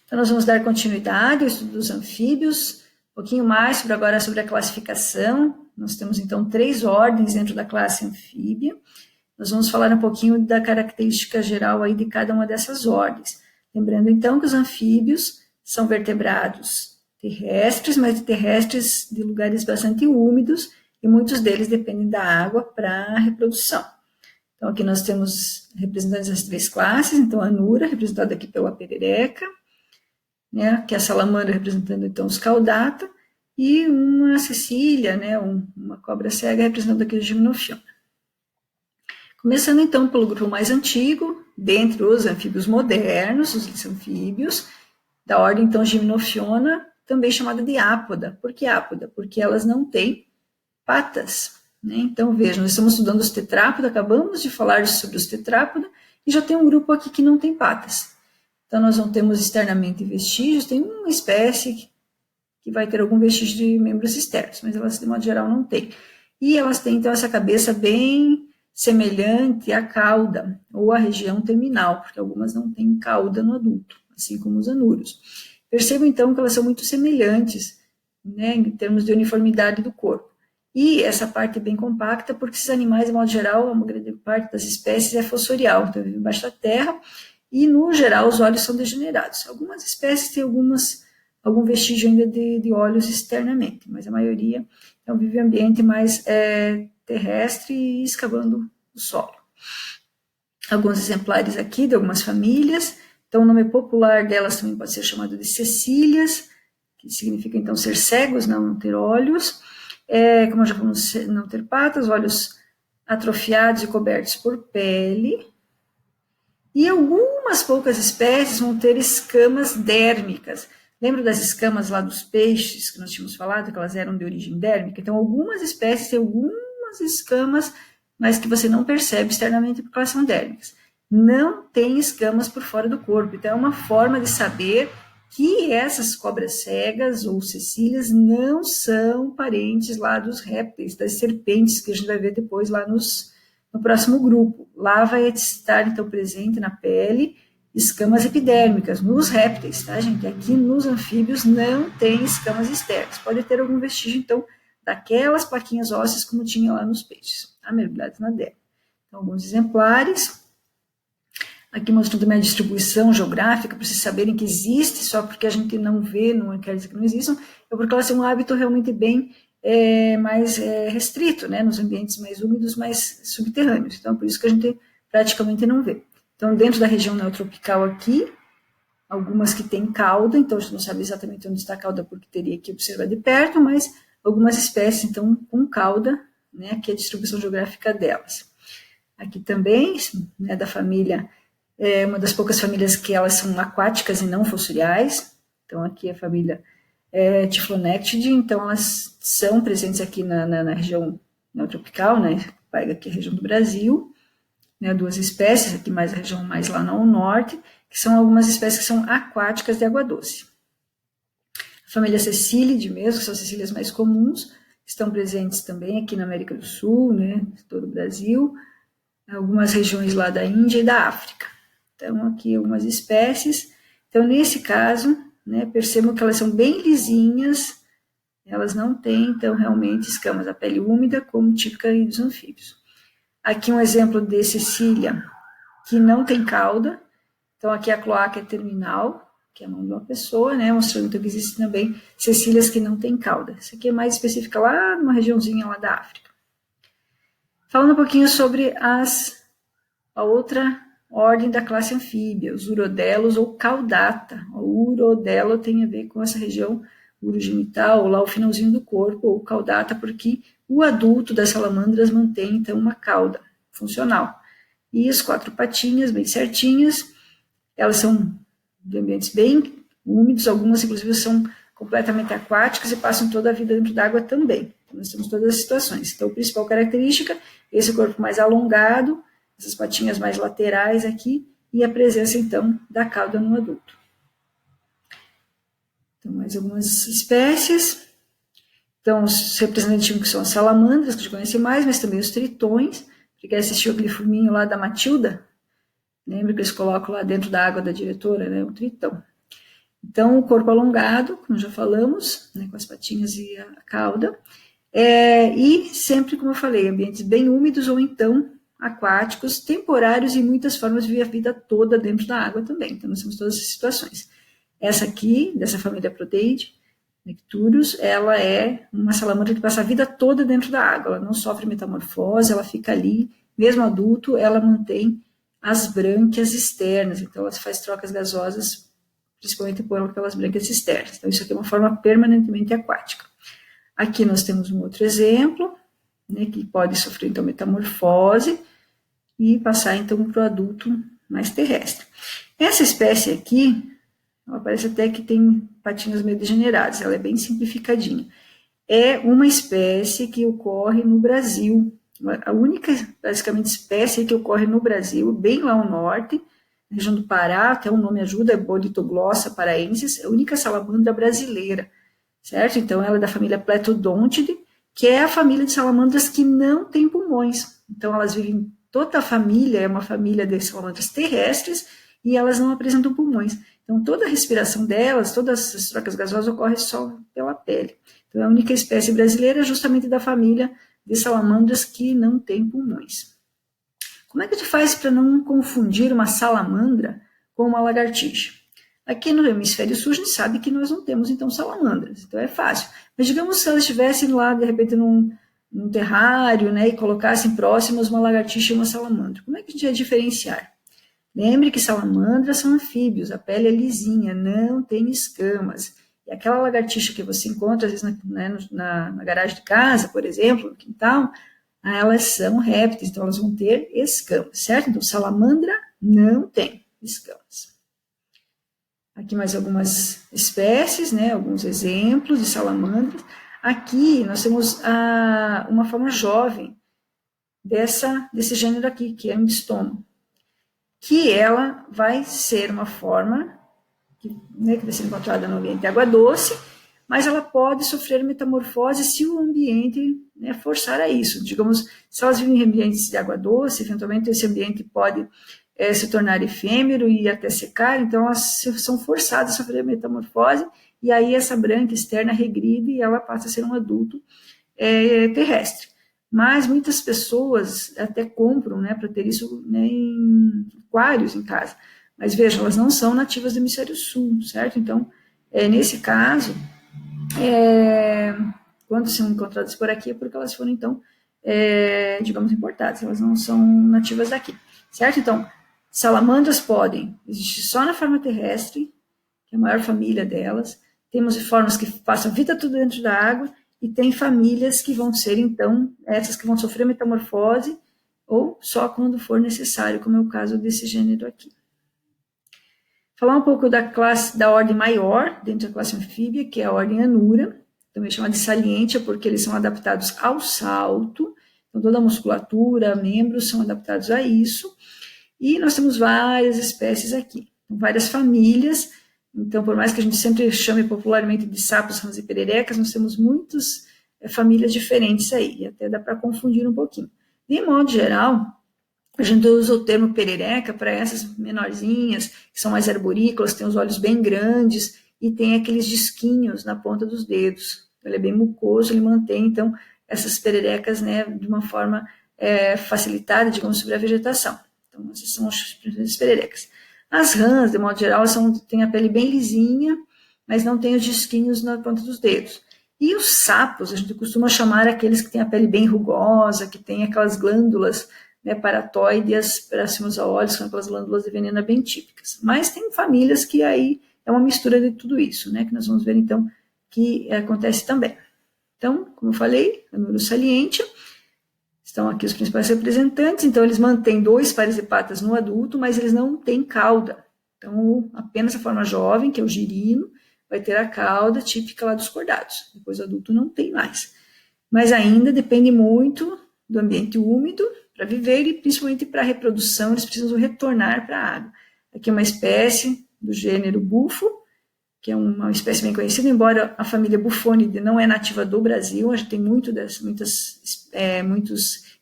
Então, nós vamos dar continuidade ao estudo dos anfíbios, um pouquinho mais agora sobre a classificação. Nós temos, então, 3 ordens dentro da classe anfíbia. Nós vamos falar um pouquinho da característica geral aí de cada uma dessas ordens. Lembrando, então, que os anfíbios são vertebrados terrestres, mas terrestres de lugares bastante úmidos, e muitos deles dependem da água para a reprodução. Então, aqui nós temos representantes das 3 classes, então, a anura, representada aqui pela perereca, né, que é a salamandra, representando, então, os caudata, e uma cecília, né, uma cobra cega, representando aqui o gimnofiona. Começando, então, pelo grupo mais antigo, dentre os anfíbios modernos, os lisanfíbios, da ordem, então, gimnofiona, também chamada de ápoda. Por que ápoda? Porque elas não têm patas, né? Então, vejam, nós estamos estudando os tetrápoda, acabamos de falar sobre os tetrápoda, e já tem um grupo aqui que não tem patas. Então, nós não temos externamente vestígios, tem uma espécie que vai ter algum vestígio de membros externos, mas elas, de modo geral, não têm. E elas têm, então, essa cabeça bem semelhante à cauda, ou à região terminal, porque algumas não têm cauda no adulto, assim como os anuros. Percebam, então, que elas são muito semelhantes, né, em termos de uniformidade do corpo. E essa parte é bem compacta, porque esses animais, de modo geral, uma grande parte das espécies é fossorial, então vivem embaixo da terra, e, no geral, os olhos são degenerados. Algumas espécies têm algum vestígio ainda de olhos externamente, mas a maioria então, vive em ambiente mais terrestre e escavando o solo. Alguns exemplares aqui de algumas famílias. Então, o nome popular delas também pode ser chamado de cecílias, que significa, então, ser cegos, não ter olhos. Como já falamos, não ter patas, olhos atrofiados e cobertos por pele. E algumas poucas espécies vão ter escamas dérmicas. Lembra das escamas lá dos peixes que nós tínhamos falado, que elas eram de origem dérmica? Então, algumas espécies têm algumas escamas, mas que você não percebe externamente porque elas são dérmicas. Não tem escamas por fora do corpo. Então, é uma forma de saber que essas cobras cegas ou cecílias não são parentes lá dos répteis, das serpentes, que a gente vai ver depois lá no próximo grupo. Lá vai estar, então, presente na pele escamas epidérmicas, nos répteis, tá, gente? Aqui nos anfíbios não tem escamas externas. Pode ter algum vestígio, então, daquelas plaquinhas ósseas como tinha lá nos peixes, tá? Mergulhados na derma. Então, alguns exemplares. Aqui mostrando também a distribuição geográfica, para vocês saberem que existe, só porque a gente não vê, não quer dizer que não existam, é porque elas têm um hábito realmente bem mais restrito, né? Nos ambientes mais úmidos, mais subterrâneos. Então, por isso que a gente praticamente não vê. Então, dentro da região neotropical aqui, algumas que têm cauda, então a gente não sabe exatamente onde está a cauda porque teria que observar de perto, mas algumas espécies, então, com cauda, né, aqui é a distribuição geográfica delas. Aqui também, né, da família, uma das poucas famílias que elas são aquáticas e não fossoriais, então aqui a família Typhlonectidae, então elas são presentes aqui na região neotropical, né, pega aqui a região do Brasil, né, 2 espécies, aqui mais a região mais lá no norte, que são algumas espécies que são aquáticas de água doce. A família Cecilidae mesmo, que são as cecílias mais comuns, estão presentes também aqui na América do Sul, né, todo o Brasil, algumas regiões lá da Índia e da África. Então, aqui algumas espécies. Então, nesse caso, né, percebam que elas são bem lisinhas, elas não têm, então, realmente escamas da pele úmida, como típica dos anfíbios. Aqui um exemplo de cecília que não tem cauda. Então, aqui a cloaca é terminal, que é a mão de uma pessoa, né, mostrando então, que existem também cecílias que não têm cauda. Isso aqui é mais específica lá numa regiãozinha lá da África. Falando um pouquinho sobre a outra ordem da classe anfíbia, os urodelos ou caudata. O urodelo tem a ver com essa região urogenital, ou lá o finalzinho do corpo, ou caudata, porque o adulto das salamandras mantém, então, uma cauda funcional. E as 4 patinhas, bem certinhas, elas são de ambientes bem úmidos, algumas, inclusive, são completamente aquáticas e passam toda a vida dentro d'água também. Então, nós temos todas as situações. Então, a principal característica, esse corpo mais alongado, essas patinhas mais laterais aqui, e a presença, então, da cauda no adulto. Então, mais algumas espécies. Então, os representantes que são as salamandras, que a gente conhece mais, mas também os tritões. Porque assistiu aquele filminho lá da Matilda? Lembra que eles colocam lá dentro da água da diretora, né? O tritão. Então, o corpo alongado, como já falamos, né, com as patinhas e a cauda, e sempre, como eu falei, ambientes bem úmidos ou então aquáticos, temporários e muitas formas de viver a vida toda dentro da água também. Então, nós temos todas essas situações. Essa aqui, dessa família Proteide, Necturius, ela é uma salamandra que passa a vida toda dentro da água, ela não sofre metamorfose, ela fica ali, mesmo adulto, ela mantém as brânquias externas, então ela faz trocas gasosas, principalmente por aquelas brânquias externas. Então, isso aqui é uma forma permanentemente aquática. Aqui nós temos um outro exemplo, né, que pode sofrer, então, metamorfose e passar, então, para o adulto mais terrestre. Essa espécie aqui, ela parece até que tem patinhas meio degeneradas, ela é bem simplificadinha. É uma espécie que ocorre no Brasil, a única, basicamente, espécie que ocorre no Brasil, bem lá ao norte, na região do Pará, até o nome ajuda, é Bolitoglossa paraensis, é a única salamandra brasileira, certo? Então, ela é da família Pletodontidae, que é a família de salamandras que não tem pulmões. Então, elas vivem, toda a família é uma família de salamandras terrestres e elas não apresentam pulmões. Então, toda a respiração delas, todas as trocas gasosas ocorrem só pela pele. Então, a única espécie brasileira é justamente da família de salamandras que não tem pulmões. Como é que a gente faz para não confundir uma salamandra com uma lagartixa? Aqui no hemisfério sul, a gente sabe que nós não temos, então, salamandras. Então, é fácil. Mas, digamos, se elas estivessem lá, de repente, num terrário, né, e colocassem próximas uma lagartixa e uma salamandra. Como é que a gente vai diferenciar? Lembre que salamandras são anfíbios, a pele é lisinha, não tem escamas. E aquela lagartixa que você encontra, às vezes, na garagem de casa, por exemplo, no quintal, elas são répteis, então elas vão ter escamas, certo? Então, salamandra não tem escamas. Aqui mais algumas espécies, né, alguns exemplos de salamandras. Aqui nós temos uma forma jovem desse gênero aqui, que é a Ambistoma, que ela vai ser uma forma que vai ser encontrada no ambiente de água doce, mas ela pode sofrer metamorfose se o ambiente, né, forçar a isso. Digamos, se elas vivem em ambientes de água doce, eventualmente esse ambiente pode se tornar efêmero e até secar, então elas são forçadas a sofrer metamorfose, e aí essa branca externa regride e ela passa a ser um adulto terrestre. Mas muitas pessoas até compram, né, para ter isso, né, em aquários em casa. Mas vejam, elas não são nativas do hemisfério sul, certo? Então, nesse caso, quando são encontradas por aqui, é porque elas foram, então, digamos, importadas. Elas não são nativas daqui, certo? Então, salamandras podem existir só na forma terrestre, que é a maior família delas. Temos formas que passam a vida toda dentro da água, e tem famílias que vão ser, então, essas que vão sofrer metamorfose, ou só quando for necessário, como é o caso desse gênero aqui. Falar um pouco da ordem maior, dentro da classe anfíbia, que é a ordem Anura, também chamada de salientia, porque eles são adaptados ao salto, então toda a musculatura, membros são adaptados a isso, e nós temos várias espécies aqui, várias famílias. Então, por mais que a gente sempre chame popularmente de sapos, rãs e pererecas, nós temos muitas famílias diferentes aí, e até dá para confundir um pouquinho. De modo geral, a gente usa o termo perereca para essas menorzinhas, que são mais arborícolas, têm os olhos bem grandes e tem aqueles disquinhos na ponta dos dedos. Ele é bem mucoso, ele mantém, então, essas pererecas, né, de uma forma facilitada, digamos, sobre a vegetação. Então, essas são as primeiras pererecas. As rãs, de modo geral, têm a pele bem lisinha, mas não tem os disquinhos na ponta dos dedos. E os sapos, a gente costuma chamar aqueles que têm a pele bem rugosa, que têm aquelas glândulas, né, paratóides próximas a olhos, com aquelas glândulas de veneno bem típicas. Mas tem famílias que aí é uma mistura de tudo isso, né, que nós vamos ver, então, que acontece também. Então, como eu falei, Anura salientia. Estão aqui os principais representantes, então eles mantêm 2 pares de patas no adulto, mas eles não têm cauda. Então, apenas a forma jovem, que é o girino, vai ter a cauda típica lá dos cordados. Depois o adulto não tem mais. Mas ainda depende muito do ambiente úmido para viver e principalmente para a reprodução, eles precisam retornar para a água. Aqui é uma espécie do gênero bufo, que é uma espécie bem conhecida, embora a família Bufonidae não é nativa do Brasil, a gente tem muitos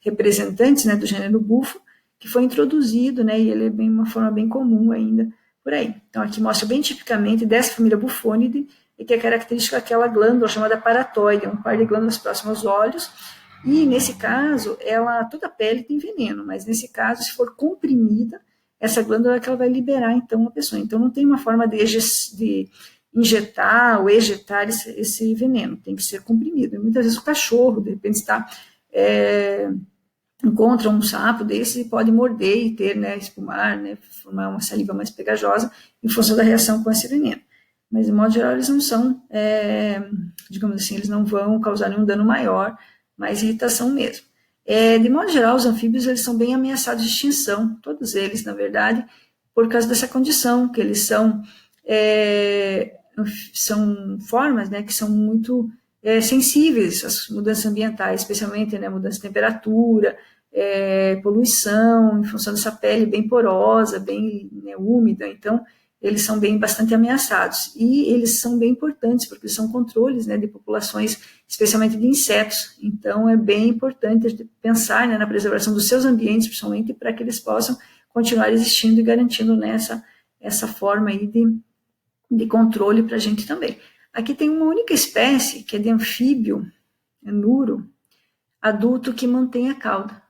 representantes, né, do gênero bufo, que foi introduzido, né, e ele é uma forma bem comum ainda por aí. Então, aqui mostra bem tipicamente dessa família Bufonidae, e que é característica aquela glândula chamada paratóide, um par de glândulas próximas aos olhos, e nesse caso, toda a pele tem veneno, mas nesse caso, se for comprimida, essa glândula é que ela vai liberar, então, a pessoa. Então, não tem uma forma de injetar ou ejetar esse veneno, tem que ser comprimido. E muitas vezes o cachorro, de repente, encontra um sapo desse e pode morder e ter, né, espumar, né, formar uma saliva mais pegajosa em função da reação com esse veneno. Mas, de modo geral, eles não são, digamos assim, eles não vão causar nenhum dano maior, mas irritação mesmo. De modo geral, os anfíbios eles são bem ameaçados de extinção, todos eles, na verdade, por causa dessa condição, que eles são formas, né, que são muito sensíveis às mudanças ambientais, especialmente, né, mudança de temperatura, poluição, em função dessa pele bem porosa, bem, né, úmida. Então, eles são bastante ameaçados. E eles são bem importantes, porque são controles, né, de populações, especialmente de insetos. Então, é bem importante a gente pensar, né, na preservação dos seus ambientes, principalmente, para que eles possam continuar existindo e garantindo, né, essa forma aí de controle para a gente também. Aqui tem uma única espécie, que é de anfíbio, anuro, adulto que mantém a cauda.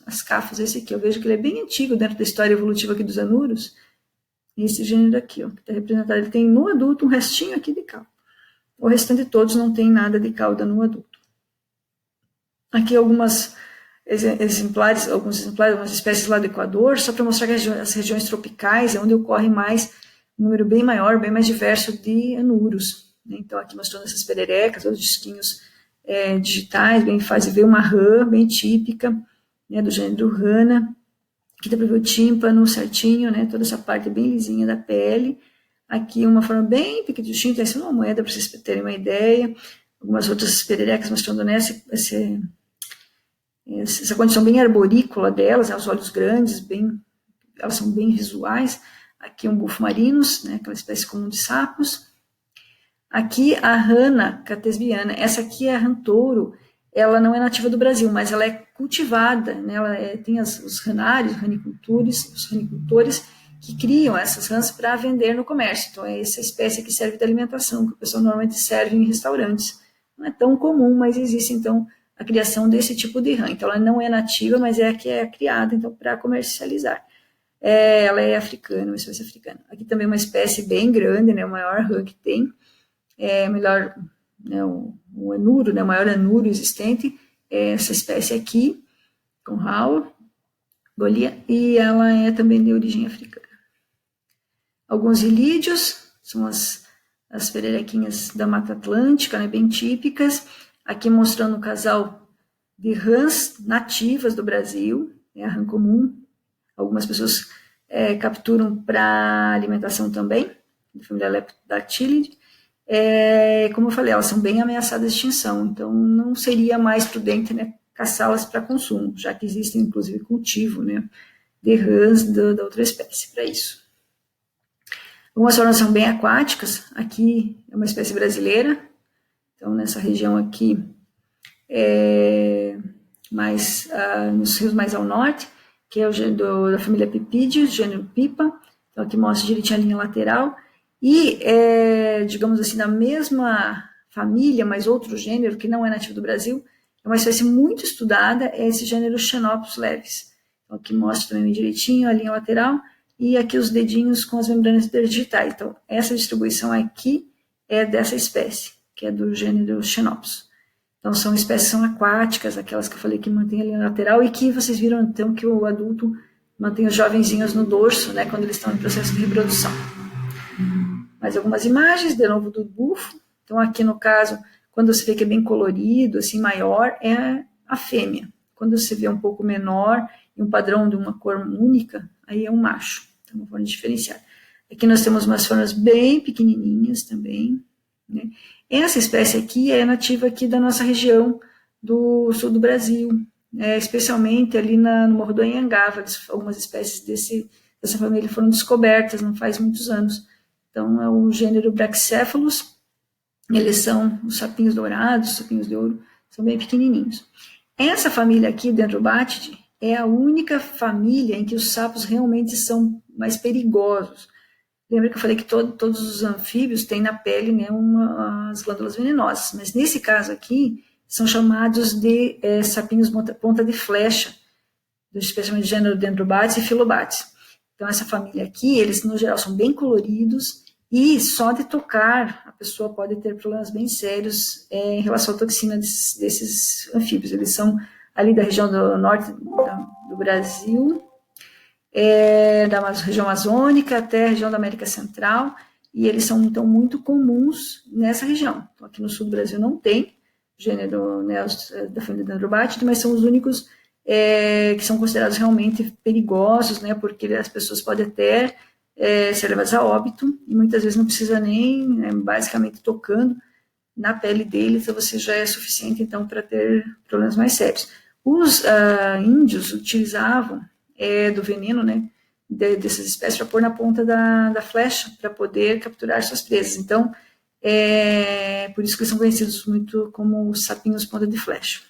As cafas, esse aqui, eu vejo que ele é bem antigo dentro da história evolutiva aqui dos anuros. Esse gênero aqui, ó, que está representado, ele tem no adulto um restinho aqui de cauda. O restante de todos não tem nada de cauda no adulto. Aqui alguns exemplares, algumas espécies lá do Equador, só para mostrar que as regiões tropicais é onde ocorre mais, um número bem maior, bem mais diverso de anuros. Então, aqui mostrando essas pererecas, os disquinhos digitais, bem fácil ver uma rã bem típica, né, do gênero Rana. Aqui dá para ver o tímpano certinho, né, toda essa parte bem lisinha da pele. Aqui uma forma bem pequenininha, essa é uma moeda para vocês terem uma ideia. Algumas outras pererecas mostrando essa condição bem arborícola delas, né, os olhos grandes, elas são bem visuais. Aqui um bufo marinus, né, aquela espécie comum de sapos. Aqui a rana catesbiana, essa aqui é a rã touro, ela não é nativa do Brasil, mas ela é cultivada, né, tem os ranários, os ranicultores, que criam essas rãs para vender no comércio. Então, é essa espécie que serve de alimentação, que o pessoal normalmente serve em restaurantes. Não é tão comum, mas existe, então, a criação desse tipo de rã. Então, ela não é nativa, mas é a que é criada, então, para comercializar. Ela é africana, uma espécie africana. Aqui também uma espécie bem grande, né, o maior rã que tem, melhor, né, o anuro, né, o maior anuro existente, essa espécie aqui, com Raul, Golia, e ela é também de origem africana. Alguns ilídeos, são as pererequinhas da Mata Atlântica, né, bem típicas, aqui mostrando um casal de rãs nativas do Brasil, a rã comum. Algumas pessoas capturam para alimentação também, da família Leptodactylidae. Como eu falei, elas são bem ameaçadas de extinção, então não seria mais prudente, né, caçá-las para consumo, já que existe, inclusive, cultivo, né, de rãs da outra espécie para isso. Algumas formas são bem aquáticas. Aqui é uma espécie brasileira, então nessa região aqui, nos rios mais ao norte, que é o gênero da família Pipidius, gênero Pipa. Então aqui mostra direitinho a linha lateral. E, digamos assim, na mesma família, mas outro gênero que não é nativo do Brasil, é uma espécie muito estudada, é esse gênero Xenopus levis. Então aqui mostra também direitinho a linha lateral e aqui os dedinhos com as membranas interdigitais. Então essa distribuição aqui é dessa espécie, que é do gênero Xenopus. Então, são espécies são aquáticas, aquelas que eu falei que mantêm a linha lateral e que vocês viram, então, que o adulto mantém os jovenzinhos no dorso, né, quando eles estão em processo de reprodução. Mais algumas imagens, de novo, do bufo. Então, aqui no caso, quando você vê que é bem colorido, assim, maior, é a fêmea. Quando você vê um pouco menor e um padrão de uma cor única, aí é um macho. Então, uma forma de diferenciar. Aqui nós temos umas formas bem pequenininhas também, né? Essa espécie aqui é nativa aqui da nossa região do sul do Brasil, especialmente ali no Morro do Anhangava. Algumas espécies dessa família foram descobertas não faz muitos anos. Então, é o gênero Brachycephalus. Eles são os sapinhos dourados, os sapinhos de ouro, são bem pequenininhos. Essa família aqui, Dendrobatidae, é a única família em que os sapos realmente são mais perigosos. Lembra que eu falei que todos os anfíbios têm na pele, né, as glândulas venenosas, mas nesse caso aqui, são chamados de sapinhos ponta de flecha, do espécie de gênero Dendrobates e Filobates. Então, essa família aqui, eles no geral são bem coloridos e só de tocar a pessoa pode ter problemas bem sérios em relação à toxina desses anfíbios. Eles são ali da região do norte do Brasil, da região amazônica até a região da América Central, e eles são, então, muito comuns nessa região. Então, aqui no sul do Brasil não tem gênero, né, da família Dendrobatidae, mas são os únicos que são considerados realmente perigosos, né, porque as pessoas podem até ser levadas a óbito, e muitas vezes não precisa nem, né, basicamente tocando na pele deles, você já é suficiente, então, para ter problemas mais sérios. Os índios utilizavam do veneno, né, dessas espécies para pôr na ponta da flecha, para poder capturar suas presas. Então, por isso que eles são conhecidos muito como os sapinhos ponta de flecha.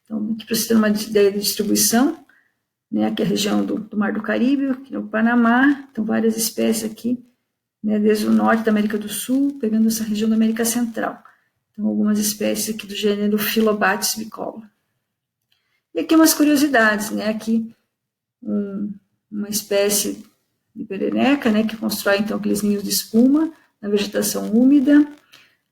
Então, aqui para você ter uma ideia de distribuição, né, aqui é a região do Mar do Caribe, aqui no Panamá, então várias espécies aqui, né, desde o norte da América do Sul, pegando essa região da América Central. Então, algumas espécies aqui do gênero Filobates bicolor. E aqui umas curiosidades, né, aqui uma espécie de perereca, né, que constrói, então, aqueles ninhos de espuma na vegetação úmida.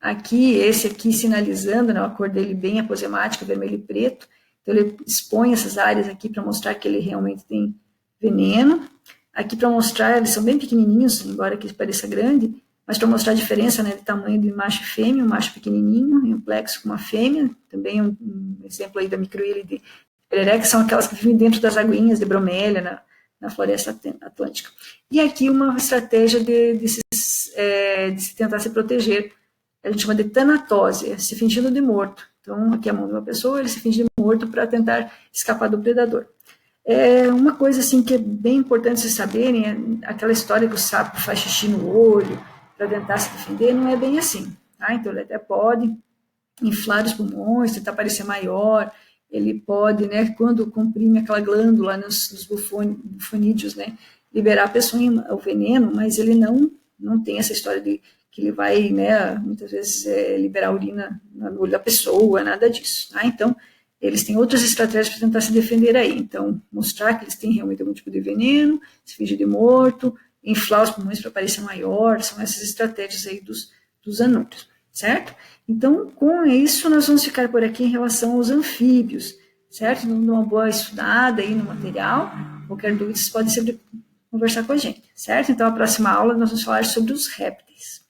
Aqui, esse aqui sinalizando, né, a cor dele bem aposemática, vermelho e preto. Então, ele expõe essas áreas aqui para mostrar que ele realmente tem veneno. Aqui para mostrar, eles são bem pequenininhos, embora aqui pareça grande, mas para mostrar a diferença, né, de tamanho de macho e fêmea, um macho pequenininho e um plexo com uma fêmea. Também um exemplo aí da microília de perereca, que são aquelas que vivem dentro das aguinhas de bromélia, na floresta atlântica. E aqui uma estratégia de se tentar se proteger. A gente chama de tanatose, se fingindo de morto. Então, aqui é a mão de uma pessoa, ele se finge de morto para tentar escapar do predador. Uma coisa assim que é bem importante vocês saberem é aquela história que o sapo faz xixi no olho para tentar se defender, não é bem assim. Tá? Então, ele até pode inflar os pulmões, tentar parecer maior, ele pode, né, quando comprime aquela glândula nos bufonídeos, né, liberar a pessoa o veneno, mas ele não tem essa história de que ele vai, né, muitas vezes liberar urina no olho da pessoa, nada disso. Tá? Então, eles têm outras estratégias para tentar se defender aí. Então, mostrar que eles têm realmente algum tipo de veneno, se fingir de morto, inflar os pulmões para parecer maior, são essas estratégias aí dos anúbios, certo? Então, com isso, nós vamos ficar por aqui em relação aos anfíbios, certo? Dando uma boa estudada aí no material. Qualquer dúvida, vocês podem sempre conversar com a gente, certo? Então, a próxima aula nós vamos falar sobre os répteis.